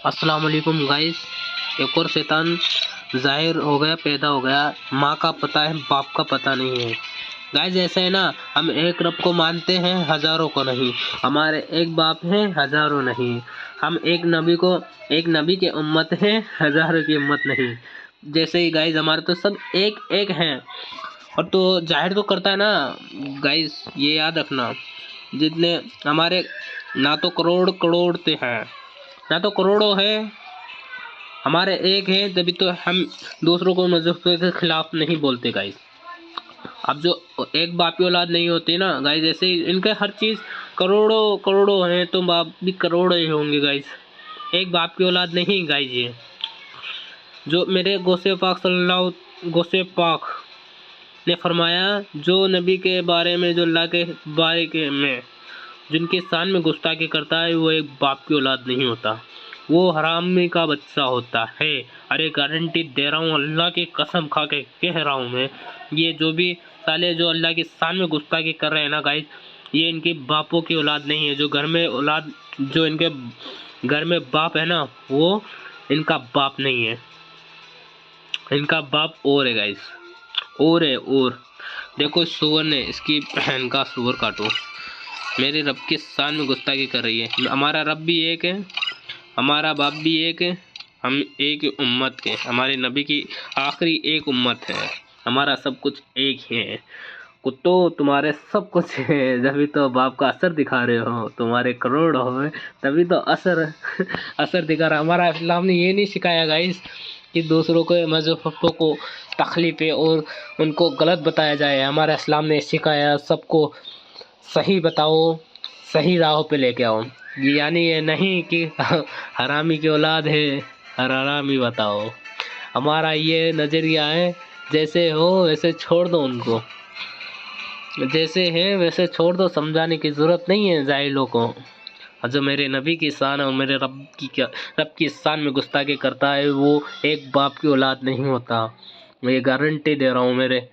अस्सलाम वालेकुम गाइस। एक और शैतान ज़ाहिर हो गया, पैदा हो गया। माँ का पता है, बाप का पता नहीं है। गाइस ऐसा है ना, हम एक रब को मानते हैं, हज़ारों को नहीं। हमारे एक बाप हैं, हज़ारों नहीं। हम एक नबी के उम्मत हैं, हज़ारों की उम्मत नहीं। जैसे ही गाइस हमारे तो सब एक एक हैं। और तो ज़ाहिर तो करता है ना गाइस, ये याद रखना। जितने हमारे ना तो करोड़ करोड़ते हैं, ना तो करोड़ों है, हमारे एक है, तभी तो हम दूसरों को मजहब के खिलाफ नहीं बोलते गाइस। अब जो एक बाप की औलाद नहीं होती ना गाइस, जैसे ही इनके हर चीज़ करोड़ों करोड़ों हैं, तो बाप भी करोड़ों ही होंगे गाइस। एक बाप की औलाद नहीं गाइस। ये जो मेरे गौसे पाक ने फरमाया, जो नबी के बारे में, जो अल्लाह के बारे के में जिनके शान में गुस्ताखी करता है, वो एक बाप की औलाद नहीं होता, वो हरामी का बच्चा होता है। अरे गारंटी दे रहा हूँ, अल्लाह की कसम खा के कह रहा हूँ मैं, ये जो भी साले जो अल्लाह की शान में गुस्ताखी कर रहे हैं ना गाइस, ये इनके बापों की औलाद नहीं है। जो घर में औलाद, जो इनके घर में बाप है ना, वो इनका बाप नहीं है। इनका बाप और है गाइस, और है। और देखो इस सुअर ने, इसकी बहन का सुअर काटो, मेरे रब की शान में गुस्ताखी कर रही है। हमारा रब भी एक है, हमारा बाप भी एक है, हम एक ही उम्मत के, हमारे नबी की आखिरी एक उम्मत है, हमारा सब कुछ एक ही है। कुत्तो तुम्हारे सब कुछ है, जभी तो बाप का असर दिखा रहे हो, तुम्हारे करोड़ हो तभी तो असर असर दिखा रहा। हमारा इस्लाम ने ये नहीं सिखाया गाइस कि दूसरों को मजहबों को तकलीफ है और उनको गलत बताया जाए। हमारा इस्लाम ने सिखाया सबको सही बताओ, सही राह पे लेके आओ। यानी ये नहीं कि हरामी की औलाद है, हरामी बताओ। हमारा ये नज़रिया है, जैसे हो वैसे छोड़ दो उनको, जैसे है वैसे छोड़ दो, समझाने की ज़रूरत नहीं है जाहिलों को। और जो मेरे नबी की शान और मेरे रब की शान में गुस्ताखी करता है, वो एक बाप की औलाद नहीं होता। मैं ये गारंटी दे रहा हूँ, मेरे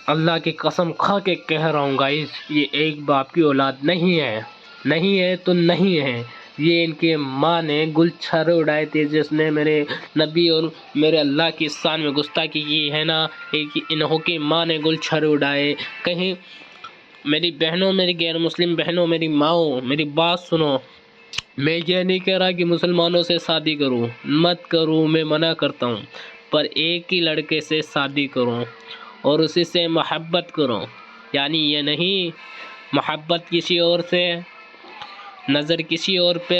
अल्लाह की कसम खा के कह रहा हूँ गाइस, ये एक बाप की औलाद नहीं है। नहीं है तो नहीं है। ये इनके माँ ने गुलछर्रे उड़ाए थे, जिसने मेरे नबी और मेरे अल्लाह की शान में गुस्ताखी की है ना, एक इन्हों की माँ ने गुलछर्रे उड़ाए। कहीं मेरी बहनों, मेरी गैर मुस्लिम बहनों, मेरी माओ, मेरी बात सुनो। मैं ये नहीं कह रहा कि मुसलमानों से शादी करूं, मत करूं, मैं मना करता हूं, पर एक ही लड़के से शादी करूं और उसी से मोहब्बत करो। यानी ये नहीं मोहब्बत किसी और से, नज़र किसी और पे,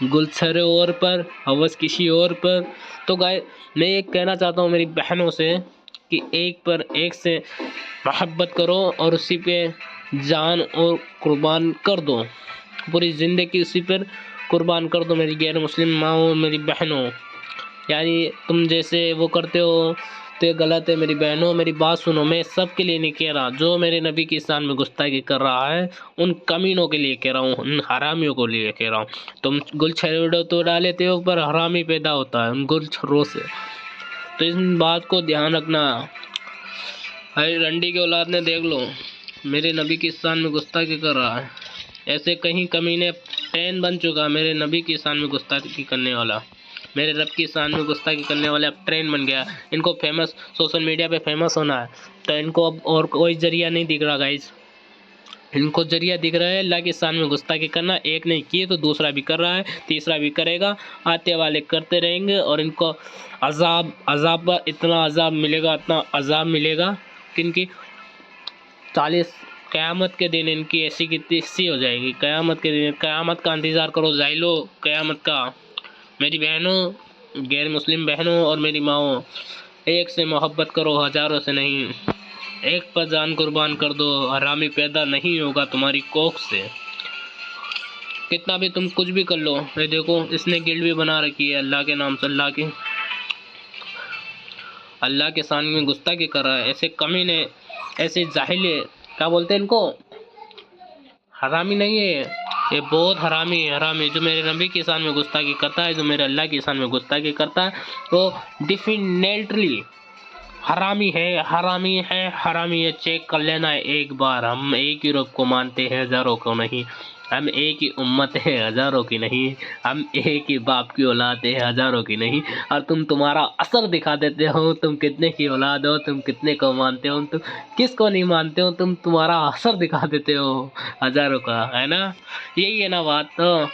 गुलछर्रे और पर, हवस किसी और पर। तो गाय मैं ये कहना चाहता हूँ मेरी बहनों से कि एक पर एक से मोहब्बत करो और उसी पे जान और कुर्बान कर दो, पूरी ज़िंदगी उसी पर कुर्बान कर दो मेरी गैर मुस्लिम माओ, मेरी बहनों। यानी तुम जैसे वो करते हो तो ये गलत है मेरी बहनों। मेरी बात सुनो, मैं सब के लिए नहीं कह रहा, जो मेरे नबी की शान में गुस्ताखी कर रहा है उन कमीनों के लिए कह रहा हूँ, उन हरामियों को लिए कह रहा हूँ। तुम गुलछर्रे तो डालेते हो, पर हरामी पैदा होता है उन गुलछर्रों से, तो इस बात को ध्यान रखना। अरे रंडी की औलाद ने देख लो, मेरे नबी की शान में गुस्ताखी कर रहा है। ऐसे कहीं कमीने ट्रेन बन चुका मेरे नबी की शान में गुस्ताखी करने वाला, मेरे रब की शान में गुस्ताखी करने वाले अब ट्रेन बन गया। इनको फेमस, सोशल मीडिया पे फेमस होना है, तो इनको अब और कोई जरिया नहीं दिख रहा गाइस। इनको जरिया दिख रहा है अल्लाह की शान में गुस्ताखी करना। एक नहीं किए तो दूसरा भी कर रहा है, तीसरा भी करेगा, आते वाले करते रहेंगे। और इनको अजाब पर इतना अजाब मिलेगा, इतना अजाब मिलेगा कि इनकी 40 क़यामत के दिन इनकी ऐसी की तैसी हो जाएगी। क़यामत के दिन, क़यामत का इंतज़ार करो जाहिलो, क़यामत का। मेरी बहनों, गैर मुस्लिम बहनों और मेरी माओ, एक से मोहब्बत करो, हज़ारों से नहीं। एक पर जान कुर्बान कर दो, हरामी पैदा नहीं होगा तुम्हारी कोख से। कितना भी तुम कुछ भी कर लो, ये देखो इसने गिल्ड भी बना रखी है अल्लाह के नाम से, अल्लाह के शान में गुस्ताखी कर रहा है। ऐसे कमीने, ऐसे जाहिले, क्या बोलते हैं इनको, हरामी नहीं है ये, बहुत हरामी है। हरामी जो मेरे नबी की शान में गुस्ताखी करता है, जो मेरे अल्लाह की शान में गुस्ताखी करता है, वो डेफिनेटली हरामी है, हरामी है, हरामी है। चेक कर लेना एक बार। हम एक ही रब को मानते हैं, हज़ारों को नहीं। हम एक ही उम्मत है, हजारों की नहीं। हम एक ही बाप की औलाद है, हजारों की नहीं। और तुम तुम्हारा असर दिखा देते हो, तुम कितने की औलाद हो, तुम कितने को मानते हो, तुम किसको नहीं मानते हो, तुम तुम्हारा असर दिखा देते हो हजारों का, है ना। यही है ना बात। तो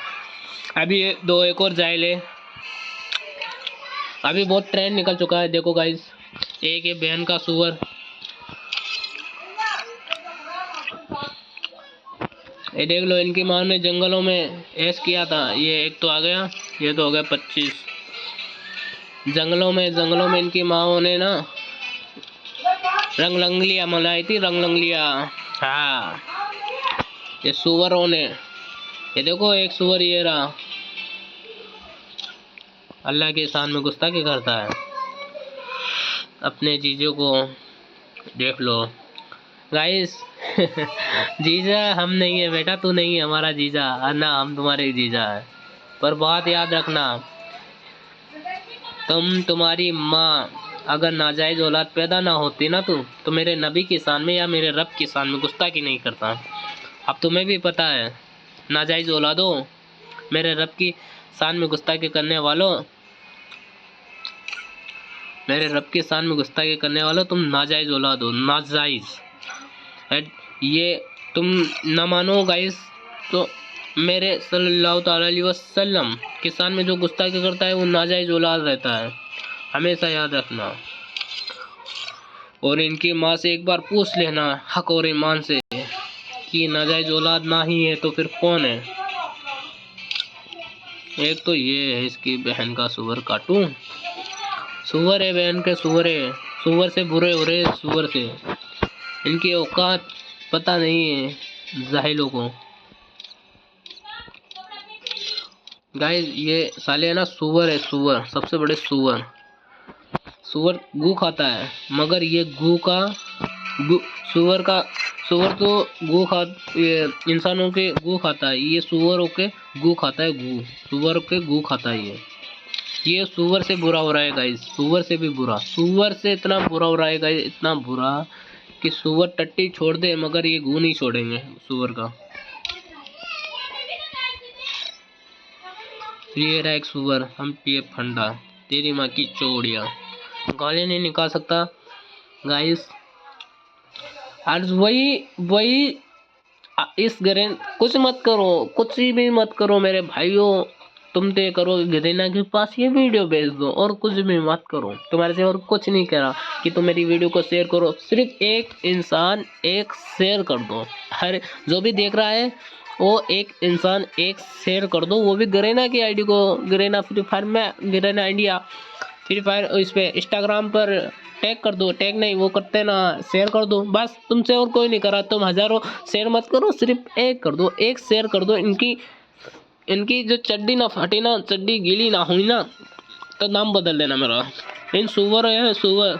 अभी एक और जाइल है। अभी बहुत ट्रेंड निकल चुका है, देखो गाइस। एक ये बहन का सुअर, ये देख लो, इनकी माँ ने जंगलों में ऐश किया था। ये एक तो आ गया, ये तो हो गया 25। जंगलों में इनकी माओ ने ना रंग रंगलियाँ मनाई थी, रंग रंगलियाँ। हाँ, ये सुअरों ने, ये देखो एक सुअर ये रहा, अल्लाह के शान में गुस्ताखी करता है अपने जीजों को। देख लो गाइस। जीजा हम नहीं है बेटा, तू नहीं है हमारा जीजा, ना हम तुम्हारे जीजा है। पर बात याद रखना, तुम्हारी माँ अगर नाजायज औलाद पैदा ना होती ना, तो मेरे नबी की शान में या मेरे रब की शान में गुस्ताखी नहीं करता। अब तुम्हें भी पता है, नाजायज औलादो, मेरे रब की शान में गुस्ताखी करने वालों, मेरे रब की शान में गुस्ताखी करने वालों, तुम नाजायज औलाद हो, नाजायज। ये तुम न मानो गाइस, तो मेरे सल्लल्लाहु अलैहि वसल्लम के शान में जो गुस्ताखी करता है वो नाजायज औलाद रहता है, हमेशा याद रखना। और इनकी माँ से एक बार पूछ लेना हक और ईमान से कि नाजायज औलाद ना ही है तो फिर कौन है। एक तो ये है इसकी बहन का सुअर काटूं, सुअर है बहन के, सुअर है, सुअर से बुरे हो रहे, सुअर से। इनकी औकात पता नहीं है जाहिलों को। गाइस ये साले है ना, सुअर है, सुअर, सबसे बड़े सुअर। सुअर गू खाता है, मगर ये सुअर तो ये इंसानों के गू खाता है, ये सुअरों के गू खाता है, सुअर के गू खाता है। ये सुअर से बुरा हो रहा है गाइस, सुअर से भी बुरा, सुअर से इतना बुरा हो रहा है गाइस, इतना बुरा कि सुअर टट्टी छोड़ दे मगर ये गू नहीं छोड़ेंगे सुअर का। ये रहा एक सुअर, हम पिए फंडा, तेरी माँ की चौड़िया, गाली नहीं निकाल सकता गाइस। आज वही इस कुछ मत करो, कुछ भी मत करो मेरे भाइयों, तुम तो करो गरीना के पास ये वीडियो भेज दो और कुछ भी मत करो। तुम्हारे से और कुछ नहीं कह रहा कि तुम मेरी वीडियो को शेयर करो, सिर्फ एक इंसान एक शेयर कर दो। हर जो भी देख रहा है वो एक इंसान एक शेयर कर दो, वो भी गरीना की आईडी को, गरीना फ्री फायर में, गरीना इंडिया फ्री फायर, इस पे इंस्टाग्राम पर टैग कर दो, टैग नहीं वो करते ना, शेयर कर दो बस। तुमसे और कोई नहीं करा, तुम हजारों शेयर मत करो, सिर्फ एक कर दो, एक शेयर कर दो। इनकी जो चड्डी ना फटे ना, चड्डी गीली ना हुई ना, तो नाम बदल देना मेरा। इन सुअर है, सुअर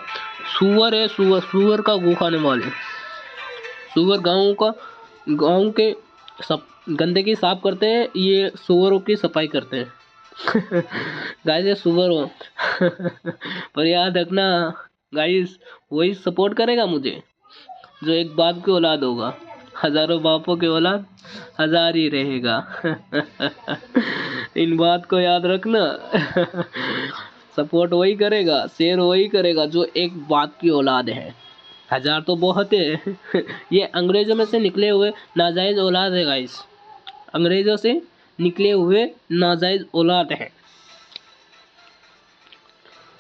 का गू खाने वाले सुअर, गाँव के सब गंदगी साफ करते हैं, ये सुअरों की सफाई करते हैं। गाइस ये सुअर हो। पर याद रखना गाइस, वही सपोर्ट करेगा मुझे जो एक बाप की औलाद होगा, हजारों बापों की औलाद हजार ही रहेगा। इन बात को याद रखना। सपोर्ट वही करेगा, शेयर वही करेगा जो एक बाप की औलाद है, हजार तो बहुत है। ये अंग्रेजों में से निकले हुए नाजायज औलाद है गाइस, अंग्रेजों से निकले हुए नाजायज औलाद है।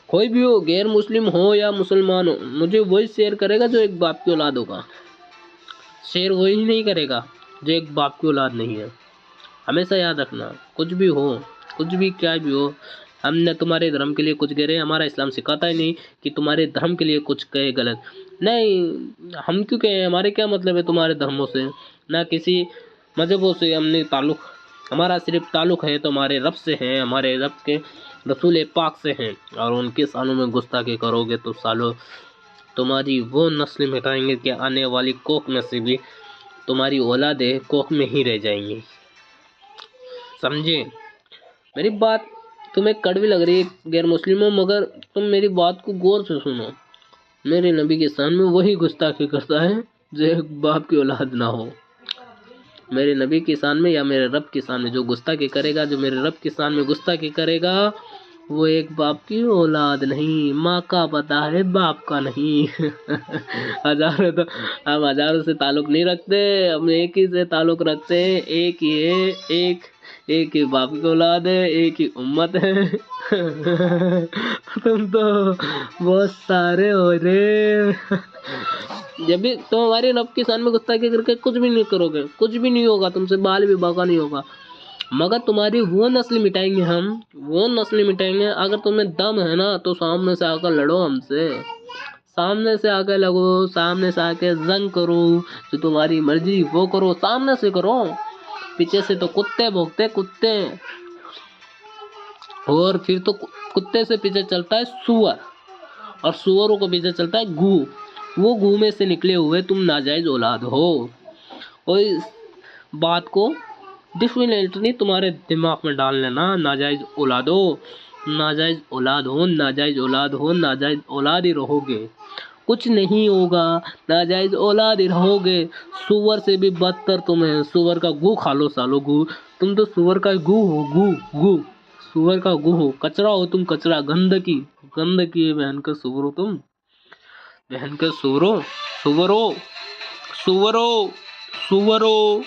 कोई भी हो, गैर मुस्लिम हो या मुसलमान हो, मुझे वही शेयर करेगा जो एक बाप की औलाद होगा, शेयर वही नहीं करेगा जो एक बाप की औलाद नहीं है। हमेशा याद रखना, कुछ भी हो, कुछ भी क्या भी हो, हमने तुम्हारे धर्म के लिए कुछ कह रहे, हमारा इस्लाम सिखाता ही नहीं कि तुम्हारे धर्म के लिए कुछ कहे गलत नहीं। हम क्यों कहें, हमारे क्या मतलब है तुम्हारे धर्मों से, ना किसी मजहबों से हमने ताल्लुक़, हमारा सिर्फ ताल्लुक़ है तो हमारे रब से है, हमारे रब के रसूल पाक से हैं। और उनके सालों में गुस्ताखी करोगे तो सालों तुम्हारी वो नस्ल मिटाएंगे कि आने वाली कोख में से भी तुम्हारी औलादें कोख में ही रह जाएंगी। समझे मेरी बात? तुम्हें कड़वी लग रही है गैर मुस्लिमों, मगर तुम मेरी बात को गौर से सुनो। मेरे नबी के सामने वही गुस्ताखी करता है जो एक बाप की औलाद ना हो। मेरे नबी की शान में या मेरे रब की शान में जो गुस्ताखी करेगा, जो मेरे रब की शान में गुस्ताखी करेगा, वो एक बाप की औलाद नहीं, माँ का पता है बाप का नहीं। हजारों तो हम हजारों से ताल्लुक नहीं रखते, हम एक ही से ताल्लुक रखते हैं। एक ही है, एक ही बाप की औलाद है, एक ही उम्मत है। तुम तो बहुत सारे हो रे। जब भी तुम हमारे रब की शान में गुस्ताखी करके कुछ भी नहीं करोगे, कुछ भी नहीं होगा तुमसे, बाल भी बाका नहीं होगा, मगर तुम्हारी वो नस्ल मिटाएंगे हम, वो नस्ल मिटाएंगे। अगर तुम्हें दम है ना तो सामने से आकर लड़ो हमसे, सामने से आकर लगो, सामने से आके जंग करो, जो तुम्हारी मर्जी वो करो, सामने से करो। पीछे से तो कुत्ते भोंकते कुत्ते, और फिर तो कुत्ते से पीछे चलता है सुअर, और सुअरों को पीछे चलता है गू। वो गू में से निकले हुए तुम नाजायज औलाद हो। और इस बात को डेफिनेटली तुम्हारे दिमाग में डाल लेना, नाजायज औलाद हो, नाजायज औलाद हो, नाजायज औलाद हो, नाजायज औलाद ही रहोगे, कुछ नहीं होगा, नाजायज औलाद ही रहोगे। सुअर से भी बदतर तुम है, सुअर का गू खा लो सालो, गू। तुम तो सुअर का गू हो, गू गू, सुअर का गू हो, कचरा हो तुम, कचरा, गंदगी, गंदगी है बहन का सुअर हो तुम, बहन का सुअरो, सुअरो, सुअरो, सुअरो।